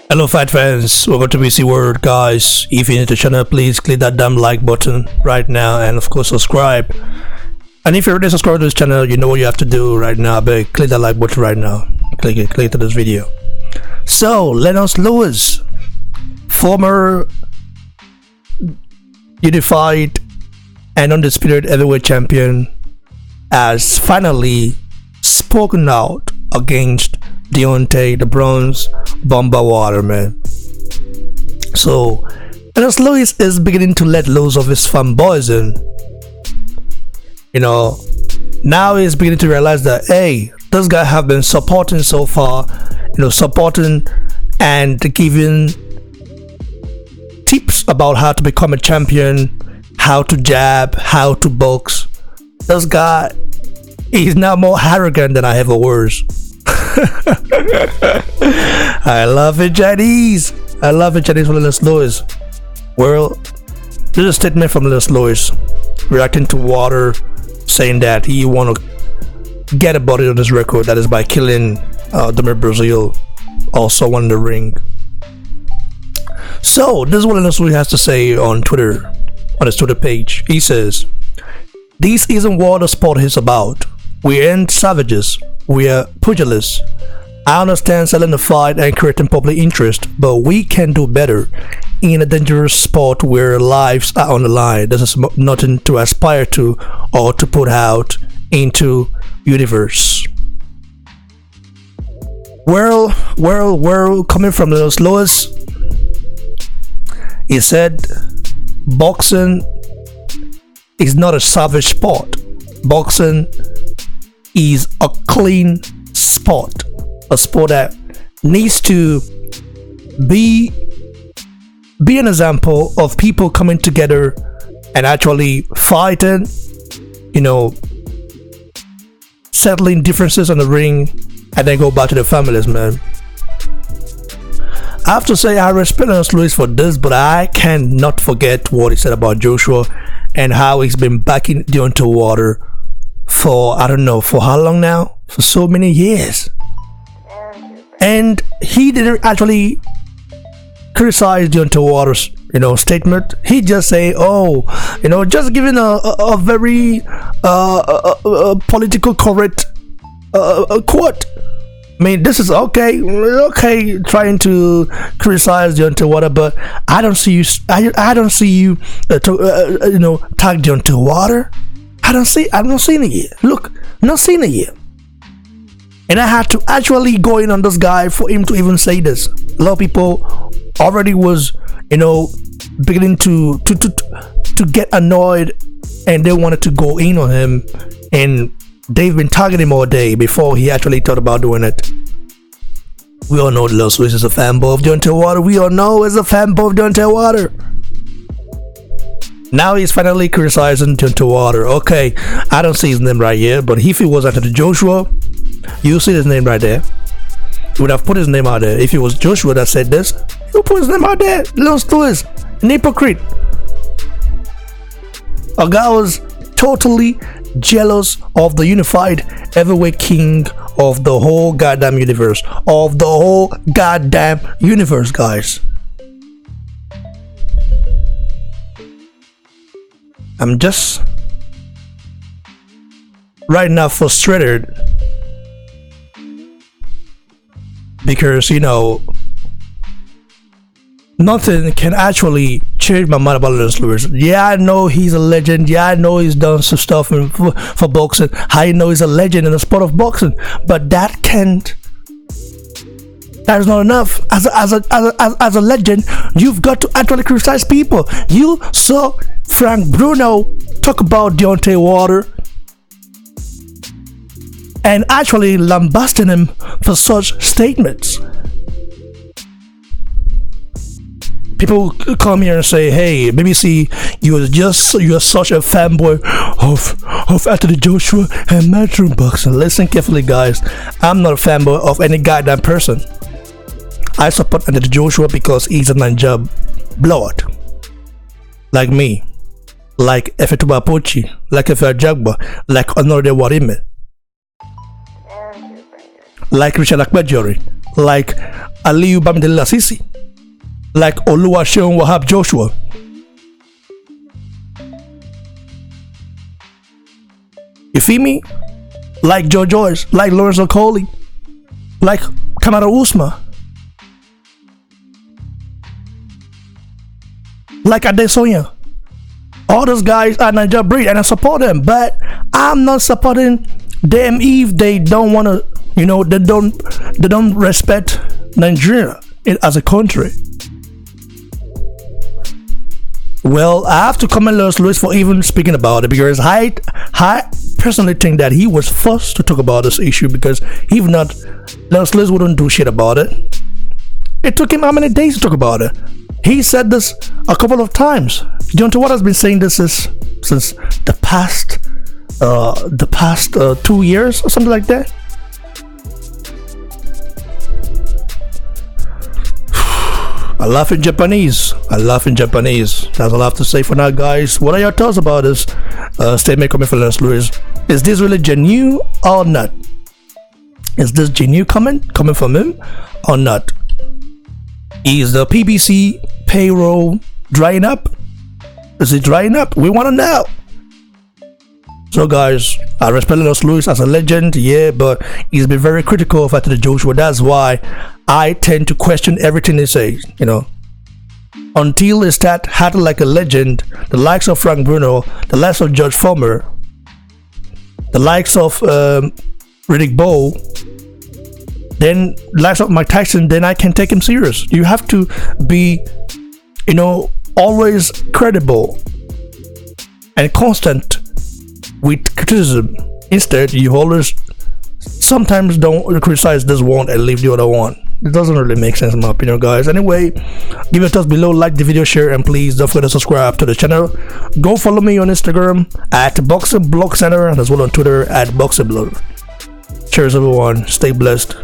Hello fight fans, welcome to BC World guys. If you're new to the channel, please click that damn like button right now and of course subscribe. And if you're already subscribed to this channel, you know what you have to do right now. But click that like button right now. Click to this video. So Lennox Lewis, former unified and undisputed heavyweight champion, has finally spoken out against Deontay, the bronze bomber waterman. So Lennox Lewis is beginning to let loose of his fanboyism. Now he's beginning to realize that, hey, this guy have been supporting so far, supporting and giving tips about how to become a champion, how to jab, how to box. This guy is now more arrogant than I ever was. I love it, Chinese. I love it, Chinese, from Lennox Lewis. Well, this is a statement from Lennox Lewis reacting to Water, saying that he want to get a body on his record, that is by killing Domimic Breazeale, also won the ring. So this is what Lennox Lewis has to say on Twitter, on his Twitter page. He says, "This isn't what the sport is about. We ain't savages. We are pugilists. I understand selling the fight and creating public interest, but we can do better in a dangerous sport where lives are on the line. This is nothing to aspire to or to put out into universe." Well, coming from Lennox Lewis, he said, boxing is not a savage sport. Boxing is a clean sport, a sport that needs to be an example of people coming together and actually fighting, settling differences on the ring, and then go back to their families, man. I have to say I respect Lennox Lewis for this, but I cannot forget what he said about Joshua and how he's been backing Deontay Water for, I don't know, for how long now? For so many years. And he didn't actually criticize Deontay Water's, statement. He just say, just giving a very political correct quote. I mean, this is okay, trying to criticize Deontay Water, but I don't see you. I don't see you, tag Deontay Water. I'm not seeing it yet. Look, not seeing it yet. And I had to actually go in on this guy for him to even say this. A lot of people already was, beginning to get annoyed, and they wanted to go in on him, and they've been targeting him all day before he actually thought about doing it. We all know Lennox Lewis is a fanboy of Deontay Water. We all know he's a fanboy of Deontay Water. Now he's finally criticizing Deontay Water. Okay, I don't see his name right here, but if it was after Joshua, you see his name right there. He would have put his name out there. If it was Joshua that said this, he would put his name out there. Lennox Lewis, an hypocrite. A guy was totally jealous of the unified heavyweight king of the whole goddamn universe. Guys. I'm just right now frustrated because nothing can actually change my mind about Lennox Lewis. Yeah, I know he's a legend. Yeah, I know he's done some stuff for boxing. I know he's a legend in the sport of boxing, but that is not enough. As a legend, you've got to actually criticize people. You saw Frank Bruno talk about Deontay Water and actually lambasting him for such statements. People come here and say, "Hey, BBC, you're such a fanboy of Anthony Joshua and matchroom boxing." Listen carefully, guys. I'm not a fanboy of any goddamn person. I support Anthony Joshua because he's a Ninja blood, like me, like Efetuba Pochi, like Efe Jagba, like Honorable Warime, like Richard Akpejori, like Aliyu Bamidele Lasisi, like Oluwaseun Wahab Joshua. You feel me? Like Joe Joyce, like Lawrence Okoli, like Kamaru Usman, like Adesoya. All those guys are Niger breed, and I support them, but I'm not supporting them if they don't want to, they don't respect Nigeria as a country. Well, I have to commend Lennox Lewis for even speaking about it, because I personally think that he was forced to talk about this issue, because if not, Lennox Lewis wouldn't do shit about it. It took him how many days to talk about it? He said this a couple of times. Deontay has been saying this since the past 2 years or something like that. I laugh in Japanese. That's all I have to say for now, guys. What are your thoughts about this statement coming from Lennox Lewis? Is this really genuine or not? Is this genuine coming from him or not? Is the PBC payroll drying up? Is it drying up? We want to know. So, guys, I respect Lennox Lewis as a legend, yeah, but he's been very critical of Anthony Joshua. That's why I tend to question everything he says, Until they start acting like a legend, the likes of Frank Bruno, the likes of George Foreman, the likes of Riddick Bowe, then the likes of Mike Tyson, then I can take him serious. You have to be, always credible and constant with criticism. Instead, you always sometimes don't criticize this one and leave the other one. It doesn't really make sense in my opinion, guys. Anyway, give your thoughts below, like the video, share, and please don't forget to subscribe to the channel. Go follow me on Instagram at Boxing Blog Center, and as well on Twitter at Boxing Blog. Cheers, everyone. Stay blessed.